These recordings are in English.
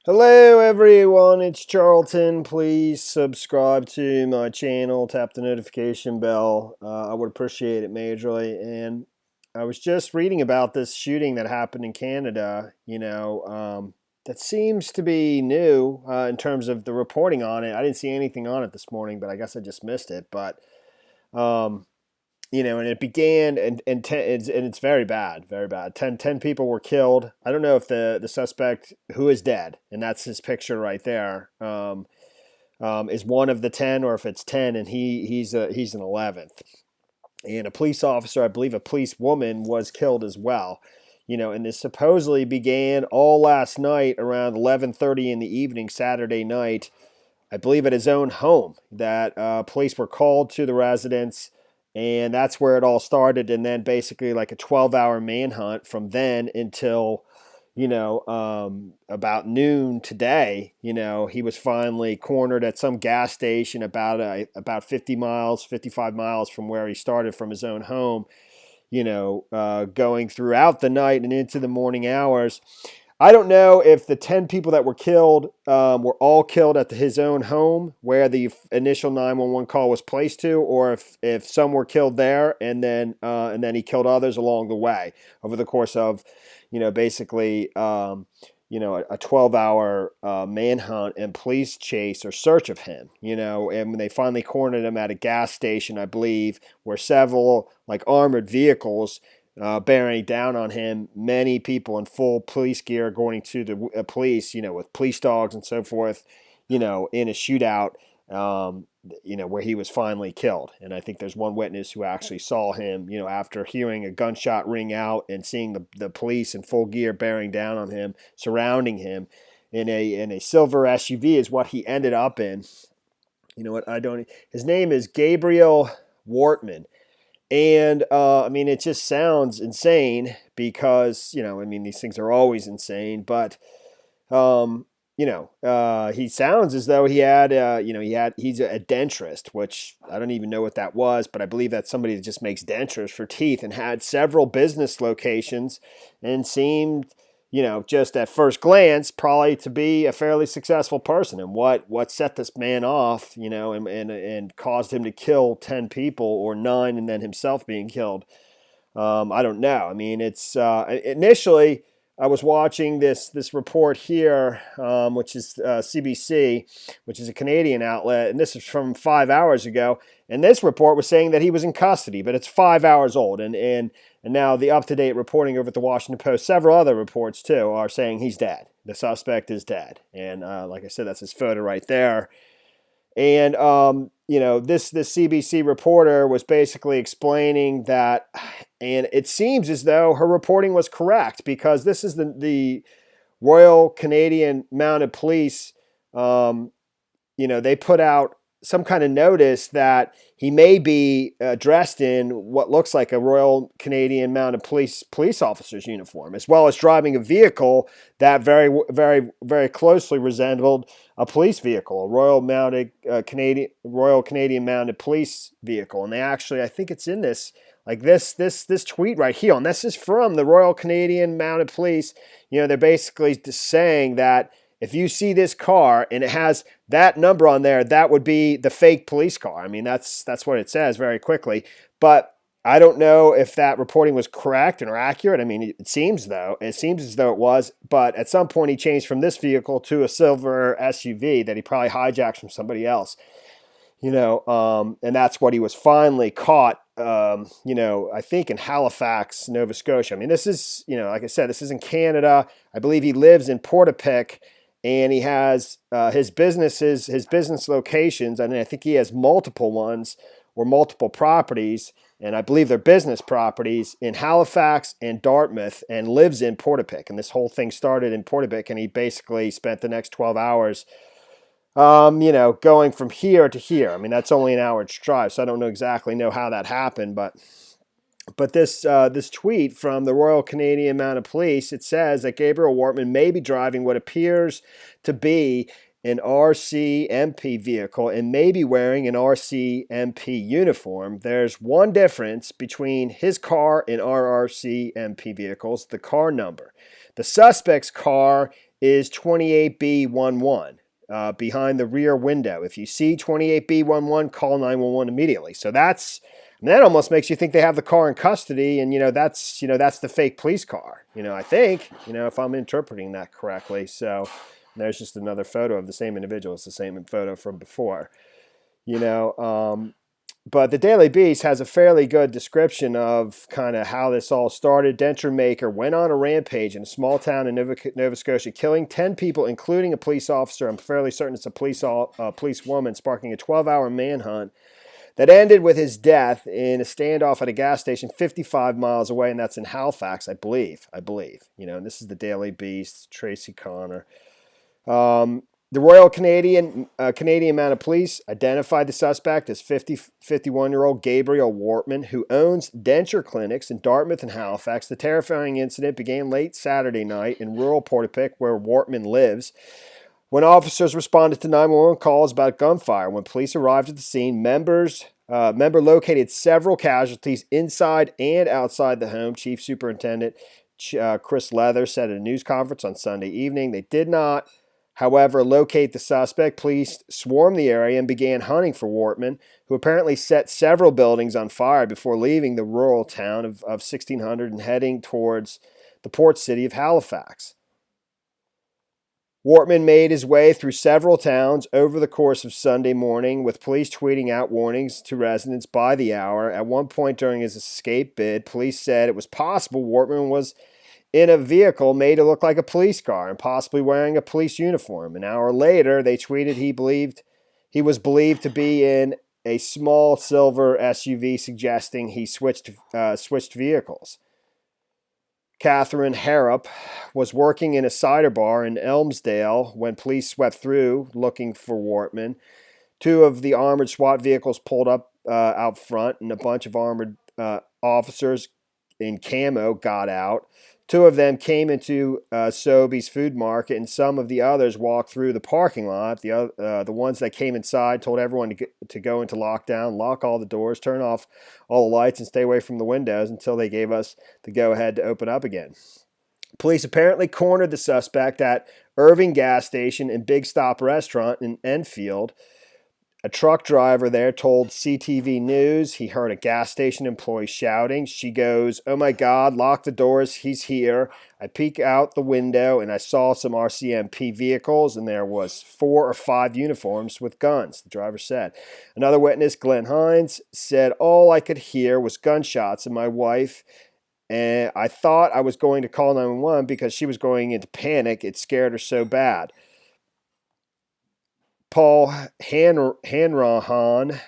Hello everyone, it's Charlton. Please subscribe to my channel, tap the notification bell. I would appreciate it majorly. And I was just reading about this shooting that happened in Canada, that seems to be new in terms of the reporting on it. I didn't see anything on it this morning, but I guess I just missed it. But um, and it began and it's very bad, very bad. Ten people were killed. I don't know if the suspect who is dead, and that's his picture right there, is one of the 10, or if it's 10 and he's an 11th. And a police officer, I believe a policewoman, was killed as well. And this supposedly began all last night around 11:30 in the evening, Saturday night, I believe at his own home, that police were called to the residence, and that's where it all started. And then basically like a 12-hour manhunt from then until, about noon today. He was finally cornered at some gas station about 50 miles, 55 miles from where he started from his own home, going throughout the night and into the morning hours. I don't know if the 10 people that were killed were all killed at his own home where the initial 911 call was placed to, or if some were killed there and then he killed others along the way over the course of, basically, a 12-hour manhunt and police chase or search of him, and when they finally cornered him at a gas station, I believe, where several like armored vehicles bearing down on him, many people in full police gear going to the police, with police dogs and so forth, in a shootout, where he was finally killed. And I think there's one witness who actually saw him, after hearing a gunshot ring out and seeing the police in full gear bearing down on him, surrounding him in a silver SUV is what he ended up in. You know what? His name is Gabriel Wortman. And I mean, it just sounds insane because, these things are always insane, but, he sounds as though he's a denturist, which I don't even know what that was, but I believe that's somebody that just makes dentures for teeth, and had several business locations and seemed, just at first glance, probably to be a fairly successful person. And what set this man off, and caused him to kill 10 people, or 9, and then himself being killed. I don't know. I mean, it's initially I was watching this report here, which is CBC, which is a Canadian outlet, and this is from 5 hours ago. And this report was saying that he was in custody, but it's 5 hours old. And now the up-to-date reporting over at the Washington Post, several other reports too, are saying he's dead. The suspect is dead. And like I said, that's his photo right there. And this CBC reporter was basically explaining that, and it seems as though her reporting was correct, because this is the Royal Canadian Mounted Police. They put out some kind of notice that he may be dressed in what looks like a Royal Canadian Mounted police officer's uniform, as well as driving a vehicle that very, very, very closely resembled a police vehicle, a Royal Canadian Mounted Police vehicle. And they actually, I think it's in this, like this tweet right here, and this is from the Royal Canadian Mounted Police. They're basically just saying that if you see this car and it has that number on there, that would be the fake police car. I mean, that's what it says very quickly. But I don't know if that reporting was correct or accurate. I mean, it seems as though it was. But at some point, he changed from this vehicle to a silver SUV that he probably hijacked from somebody else. And that's what he was finally caught. I think in Halifax, Nova Scotia. I mean, this is, like I said, this is in Canada. I believe he lives in Portapique. And he has his business locations, and I think he has multiple ones or multiple properties, and I believe they're business properties in Halifax and Dartmouth, and lives in Portapique. And this whole thing started in Portapique, and he basically spent the next 12 hours, going from here to here. I mean, that's only an hour's drive, so I don't exactly know how that happened, but this tweet from the Royal Canadian Mounted Police, it says that Gabriel Wortman may be driving what appears to be an RCMP vehicle and may be wearing an RCMP uniform. There's one difference between his car and our RCMP vehicles: the car number. The suspect's car is 28B11 behind the rear window. If you see 28B11, call 911 immediately. So that almost makes you think they have the car in custody, and that's the fake police car. I think if I'm interpreting that correctly. So there's just another photo of the same individual. It's the same photo from before. But the Daily Beast has a fairly good description of kind of how this all started. Denture-Maker went on a rampage in a small town in Nova Scotia, killing 10 people, including a police officer. I'm fairly certain it's a policewoman, sparking a 12-hour manhunt that ended with his death in a standoff at a gas station 55 miles away, and that's in Halifax, I believe. And this is the Daily Beast, Tracy Connor. The Royal Canadian Mounted Police identified the suspect as 51-year-old Gabriel Wortman, who owns denture clinics in Dartmouth and Halifax. The terrifying incident began late Saturday night in rural Portapique, where Wortman lives, when officers responded to 911 calls about gunfire. When police arrived at the scene, member located several casualties inside and outside the home. Chief Superintendent Chris Leather said at a news conference on Sunday evening. They did not, however, locate the suspect. Police swarmed the area and began hunting for Wortman, who apparently set several buildings on fire before leaving the rural town of 1600 and heading towards the port city of Halifax. Wortman made his way through several towns over the course of Sunday morning, with police tweeting out warnings to residents by the hour. At one point during his escape bid, police said it was possible Wortman was in a vehicle made to look like a police car and possibly wearing a police uniform. An hour later, they tweeted he was believed to be in a small silver SUV, suggesting he switched vehicles. Catherine Harrop was working in a cider bar in Elmsdale when police swept through looking for Wortman. Two of the armored SWAT vehicles pulled up out front, and a bunch of armored officers in camo got out. Two of them came into Sobeys Food Market, and some of the others walked through the parking lot. The ones that came inside told everyone to go into lockdown, lock all the doors, turn off all the lights, and stay away from the windows until they gave us the go-ahead to open up again. Police apparently cornered the suspect at Irving Gas Station and Big Stop Restaurant in Enfield. A truck driver there told CTV News he heard a gas station employee shouting. She goes, "Oh my God, lock the doors, he's here." I peek out the window and I saw some RCMP vehicles, and there was 4 or 5 uniforms with guns, the driver said. Another witness, Glenn Hines, said, "All I could hear was gunshots, and my wife, and I thought I was going to call 911 because she was going into panic. It scared her so bad." Paul Hanrahan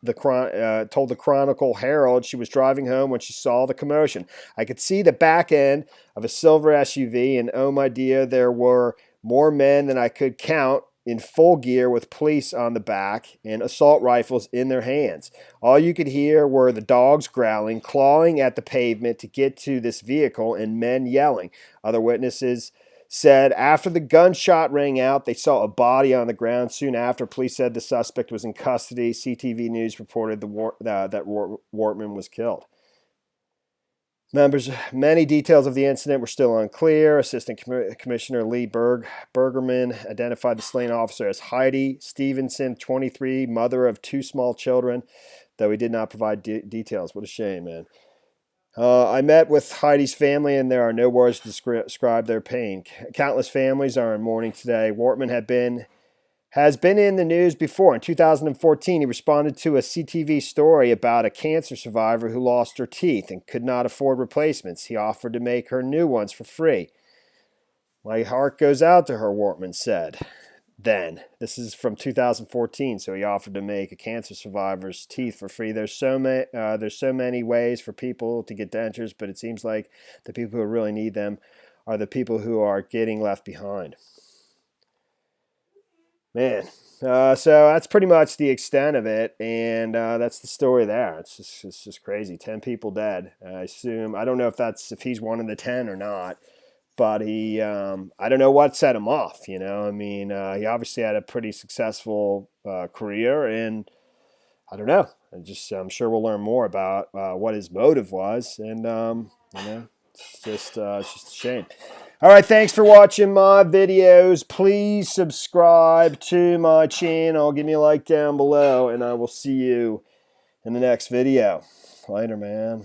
told the Chronicle Herald she was driving home when she saw the commotion. "I could see the back end of a silver SUV, and oh my dear, there were more men than I could count in full gear with police on the back and assault rifles in their hands. All you could hear were the dogs growling, clawing at the pavement to get to this vehicle, and men yelling." Other witnesses said after the gunshot rang out, they saw a body on the ground. Soon after, police said the suspect was in custody. CTV News reported that Wortman was killed. Many details of the incident were still unclear. Assistant Commissioner Lee Bergerman identified the slain officer as Heidi Stevenson, 23, mother of 2 small children, though he did not provide details. What a shame, man. I met with Heidi's family, and there are no words to describe their pain. Countless families are in mourning today. Wortman has been in the news before. In 2014, he responded to a CTV story about a cancer survivor who lost her teeth and could not afford replacements. He offered to make her new ones for free. "My heart goes out to her," Wortman said. Then, this is from 2014, so he offered to make a cancer survivor's teeth for free. There's so many ways for people to get dentures, but it seems like the people who really need them are the people who are getting left behind. Man, so that's pretty much the extent of it, and that's the story there. It's just crazy. 10 people dead. I assume, I don't know if he's one of the 10 or not. But I don't know what set him off, I mean, he obviously had a pretty successful career, and I don't know. I'm sure we'll learn more about what his motive was, and it's just a shame. All right, thanks for watching my videos. Please subscribe to my channel. Give me a like down below, and I will see you in the next video. Later, man.